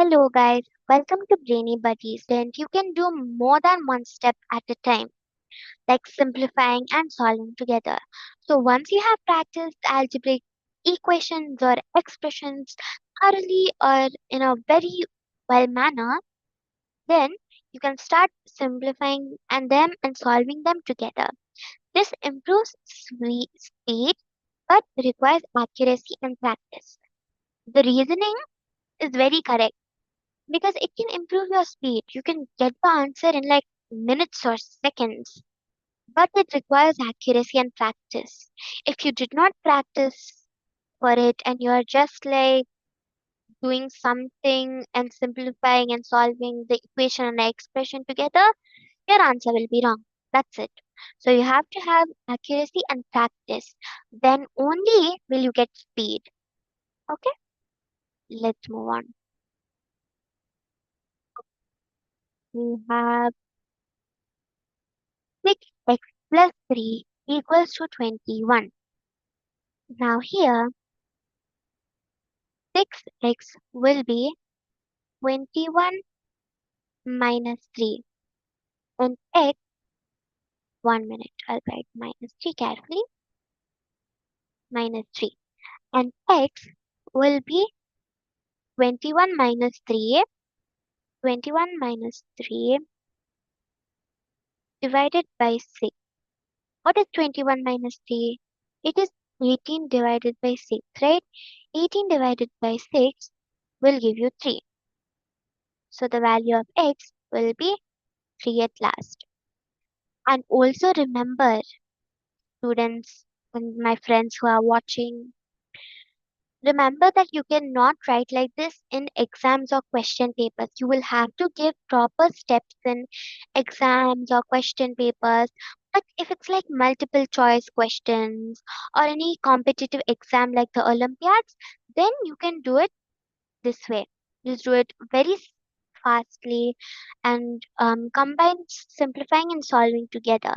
Hello guys, welcome to BrainyBuddies. Then you can do more than one step at a time, like simplifying and solving together. So once you have practiced algebraic equations or expressions thoroughly or in a very well manner, then you can start simplifying and solving them together. This improves speed but requires accuracy and practice. The reasoning is very correct because it can improve your speed. You can get the answer in like minutes or seconds, but it requires accuracy and practice. If you did not practice for it and you are just like doing something and simplifying and solving the equation and the expression together, your answer will be wrong. That's it. So you have to have accuracy and practice. Then only will you get speed. Okay, let's move on. We have 6x plus 3 equals to 21. Now here 6x will be 21 minus 3 and x, 1 minute, I'll write minus 3 carefully, minus 3 and x will be 21 minus 3, 21 minus 3 divided by 6. What is 21 minus 3? It is 18 divided by 6, right? 18 divided by 6 will give you 3. So the value of x will be 3 at last. And also remember, students and my friends who are watching, remember that you cannot write like this in exams or question papers. You will have to give proper steps in exams or question papers. But if it's like multiple choice questions or any competitive exam like the Olympiads, then you can do it this way. Just do it very fastly and combine simplifying and solving together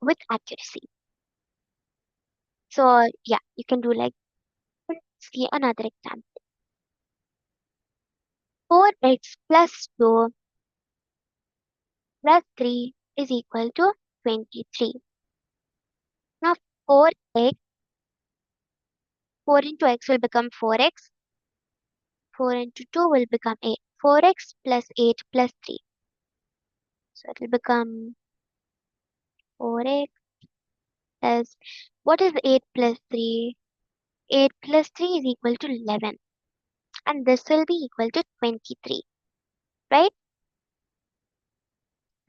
with accuracy. So yeah, you can do like, let's see another example. 4x plus 2 plus 3 is equal to 23. Now 4x, 4 into x will become 4x, 4 into 2 will become 8. 4x plus 8 plus 3. So it will become 4x plus, what is 8 plus 3? 8 plus 3 is equal to 11. And this will be equal to 23, right?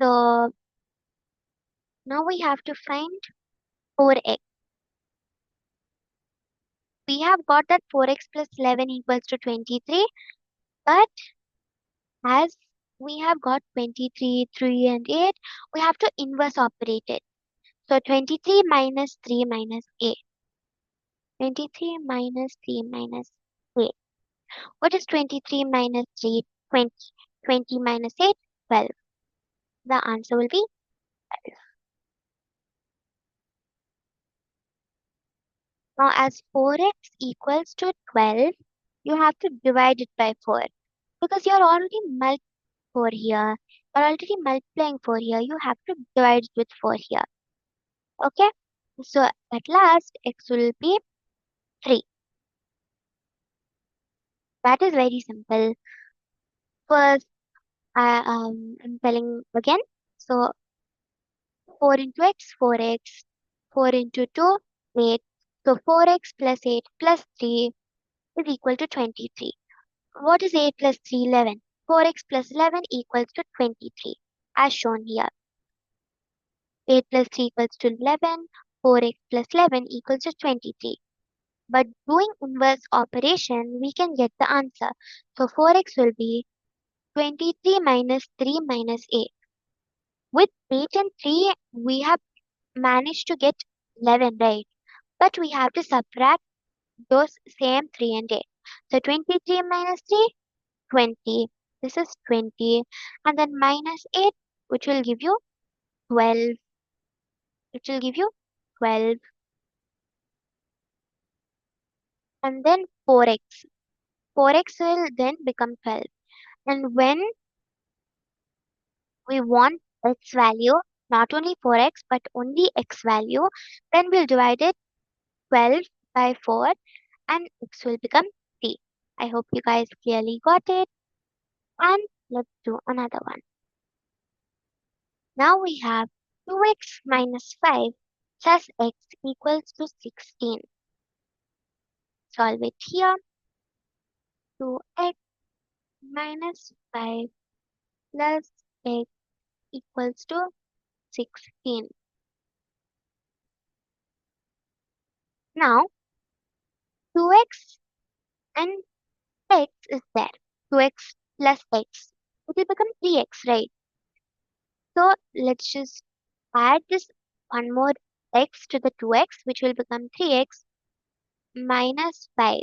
So now we have to find 4x. We have got that 4x plus 11 equals to 23, but as we have got 23, 3 and 8, we have to inverse operate it. So 23 minus 3 minus 8. 23 minus 3 minus 8. What is 23 minus 3? 20. 20 minus 8? 12. The answer will be 12. Now as 4x equals to 12, you have to divide it by 4. Because you're already 4 here. You're already multiplying 4 here. You have to divide it with 4 here. Okay? So at last, x will be 3. That is very simple. First, I'm telling again. So 4 into x, 4x. 4 into 2, 8. So 4x plus 8 plus 3 is equal to 23. What is 8 plus 3? 11. 4x plus 11 equals to 23, as shown here. 8 plus 3 equals to 11. 4x plus 11 equals to 23. But doing inverse operation, we can get the answer. So 4x will be 23 minus 3 minus 8. With 8 and 3, we have managed to get 11, right? But we have to subtract those same 3 and 8. So 23 minus 3, 20. This is 20. And then minus 8, which will give you 12. Which will give you 12. And then 4x. 4x will then become 12. And when we want x value, not only 4x but only x value, then we'll divide it 12 by 4 and x will become 3. I hope you guys clearly got it. And let's do another one. Now we have 2x minus 5 plus x equals to 16. Solve it here. 2x minus 5 plus x equals to 16. Now 2x and x is there. 2x plus x. It will become 3x, right? So let's just add this one more x to the 2x, which will become 3x minus 5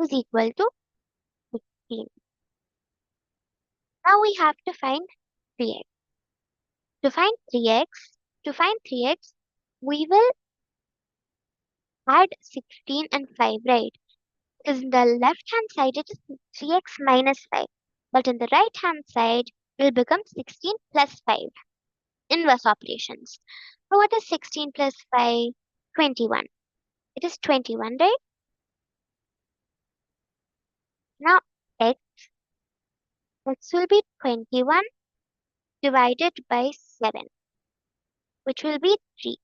is equal to 16. Now we have to find 3x. To find 3x, to find 3x, we will add 16 and 5, right? Because in the left hand side it is 3x minus 5. But in the right hand side it will become 16 plus 5. Inverse operations. So what is 16 plus 5? 21. It is 21, right? Now x will be 21 divided by 7, which will be 3.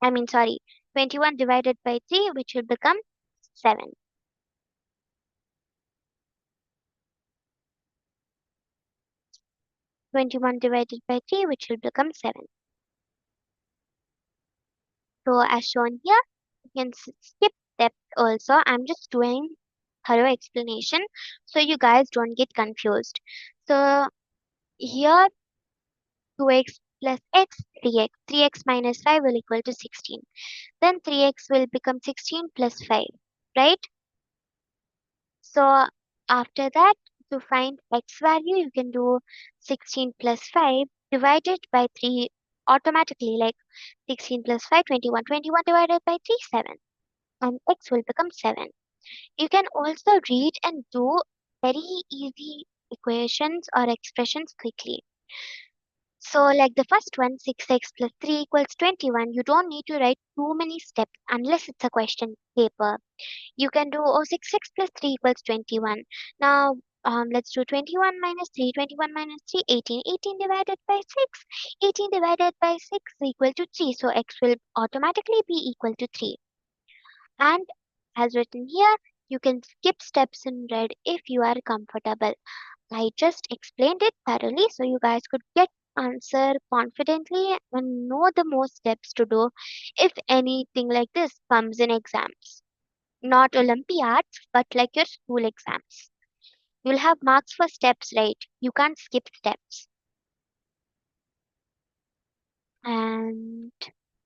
I mean, sorry, 21 divided by 3, which will become 7. 21 divided by 3, which will become 7. So as shown here, you can skip steps also. I'm just doing thorough explanation so you guys don't get confused. So here 2x plus x, 3x. 3x minus 5 will equal to 16. Then 3x will become 16 plus 5, right? So after that, to find x value, you can do 16 plus 5 divided by 3 automatically, like 16 plus 5, 21. 21 divided by 3, 7. And x will become 7. You can also read and do very easy equations or expressions quickly. So like the first one, 6x plus 3 equals 21. You don't need to write too many steps unless it's a question paper. You can do, oh, 6x plus 3 equals 21. Now, let's do 21 minus 3. 21 minus 3, 18. 18 divided by 6. 18 divided by 6 is equal to 3. So x will automatically be equal to 3. And as written here, you can skip steps in red if you are comfortable. I just explained it thoroughly so you guys could get answer confidently and know the most steps to do if anything like this comes in exams. Not Olympiads, but like your school exams. You'll have marks for steps, right? You can't skip steps. And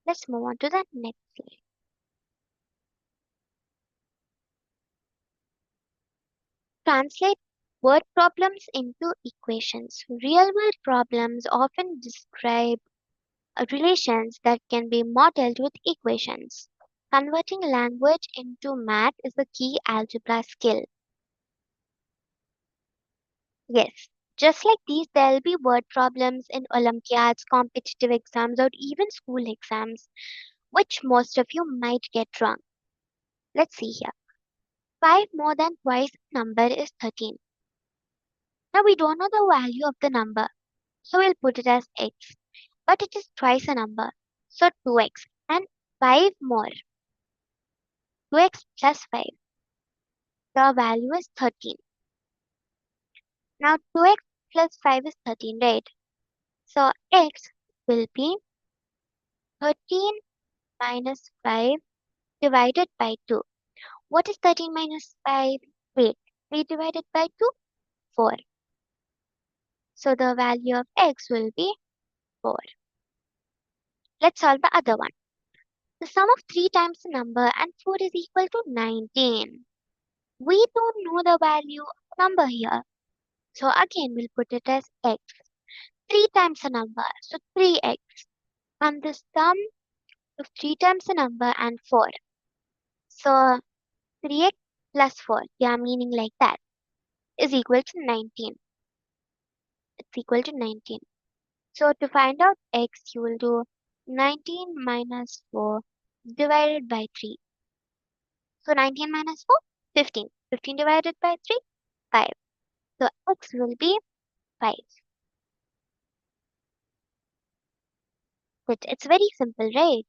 let's move on to the next slide. Translate word problems into equations. Real world problems often describe relations that can be modeled with equations. Converting language into math is a key algebra skill. Yes, just like these, there'll be word problems in Olympiads, competitive exams, or even school exams, which most of you might get wrong. Let's see here. 5 more than twice the number is 13. Now we don't know the value of the number, so we'll put it as x. But it is twice a number, so 2x. And 5 more, 2x plus 5. The value is 13. Now 2x plus 5 is 13, right? So x will be 13 minus 5 divided by 2. What is 13 minus 5? Wait, 3 divided by 2? 4. So the value of x will be 4. Let's solve the other one. The sum of 3 times the number and 4 is equal to 19. We don't know the value of the number here. So again, we'll put it as x. 3 times the number, so 3x. And the sum of 3 times the number and 4. So 3x plus 4, yeah, meaning like that, is equal to 19. It's equal to 19. So to find out x, you will do 19 minus 4 divided by 3. So 19 minus 4, 15. 15 divided by 3, 5. So x will be 5. But it's very simple, right?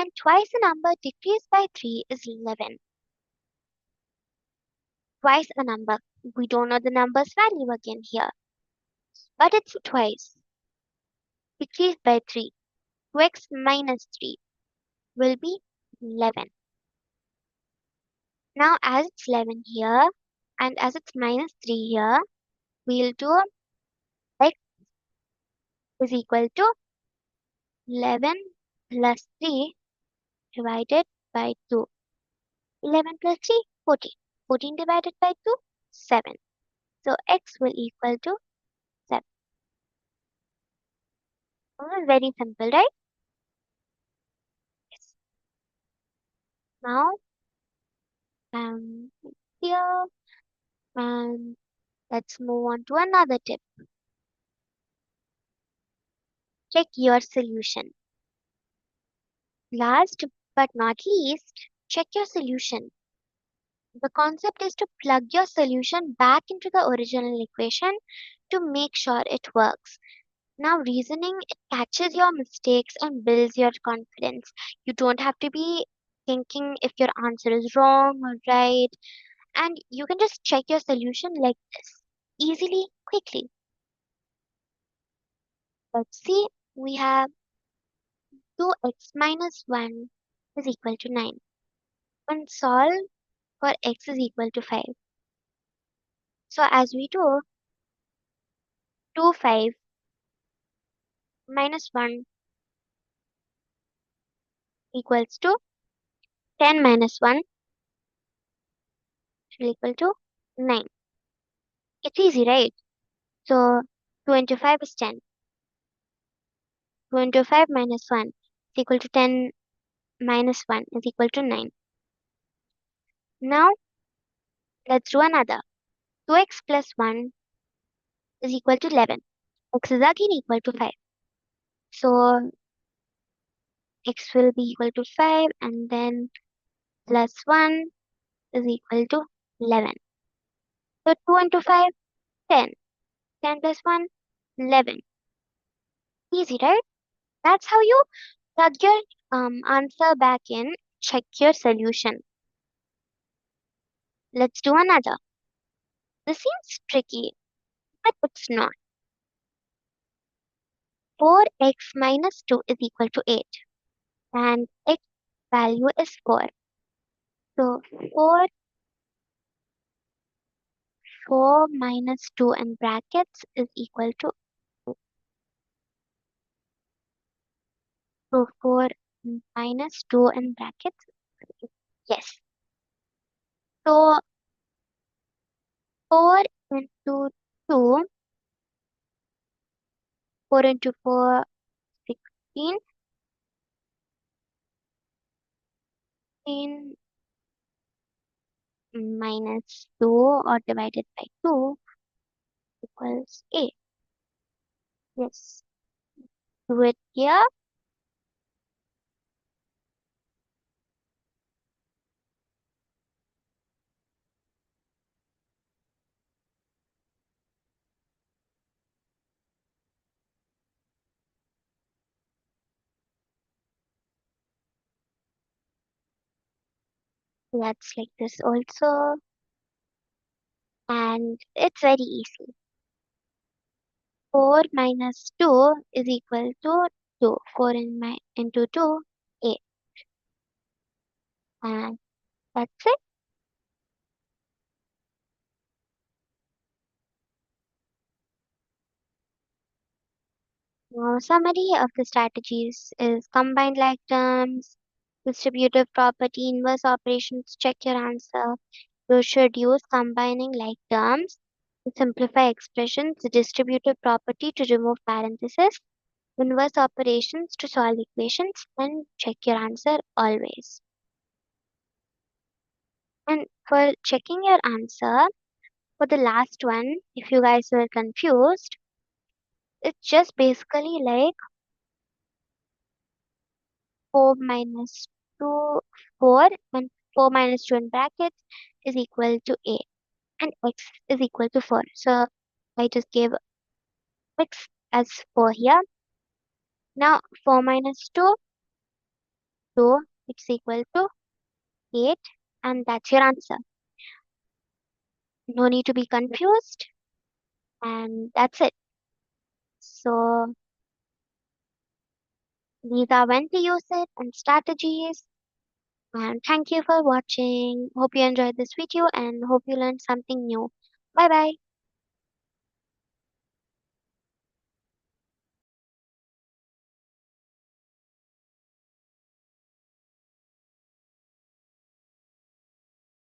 And twice a number decreased by 3 is 11. Twice a number. We don't know the number's value again here. But it's twice. Decreased by 3. 2x minus 3 will be 11. Now as it's 11 here and as it's minus 3 here, we'll do x is equal to 11 plus 3 divided by 2. 11 plus 3, 14. 14 divided by 2, 7. So x will equal to 7. This is very simple, right? Yes. Now, um, here, and let's move on to another tip. Check your solution. Last but not least, check your solution. The concept is to plug your solution back into the original equation to make sure it works. Now, reasoning, it catches your mistakes and builds your confidence. You don't have to be thinking if your answer is wrong or right, and you can just check your solution like this easily, quickly. Let's see, we have 2x minus 1 is equal to 9. And solve for x is equal to 5. So as we do, 2 5 minus 1 equals to 10 minus 1 should equal to 9. It's easy, right? So 25 is 10. 25 minus 1 is equal to 10 minus 1 is equal to 9. Now let's do another. 2x plus 1 is equal to 11. X is again equal to 5. So x will be equal to 5 and then plus 1 is equal to 11. So 2 into 5, 10. 10 plus 1, 11. Easy, right? That's how you plug your answer back in, check your solution. Let's do another. This seems tricky, but it's not. 4x minus 2 is equal to 8 and x value is 4. So 4 minus 2 in brackets is equal to 2. So 4 minus 2 in brackets. Yes. So 4 into 2, 4 into 4, 16. 16 minus 2 or divided by 2 equals 8. Yes. Do it here. That's like this also. And it's very easy. 4 minus 2 is equal to 2. 4 into 2, 8. And that's it. Now, summary of the strategies is combined like terms, distributive property, inverse operations, check your answer. You should use combining like terms to simplify expressions, the distributive property to remove parentheses, inverse operations to solve equations, and check your answer always. And for checking your answer, for the last one, if you guys were confused, it's just basically like 4 minus 2, 4, and 4 minus 2 in brackets is equal to 8, and x is equal to 4. So I just gave x as 4 here. Now 4 minus 2, 2, it's equal to 8, and that's your answer. No need to be confused, and that's it. So these are when to use it and strategies. And thank you for watching. Hope you enjoyed this video and hope you learned something new. Bye bye.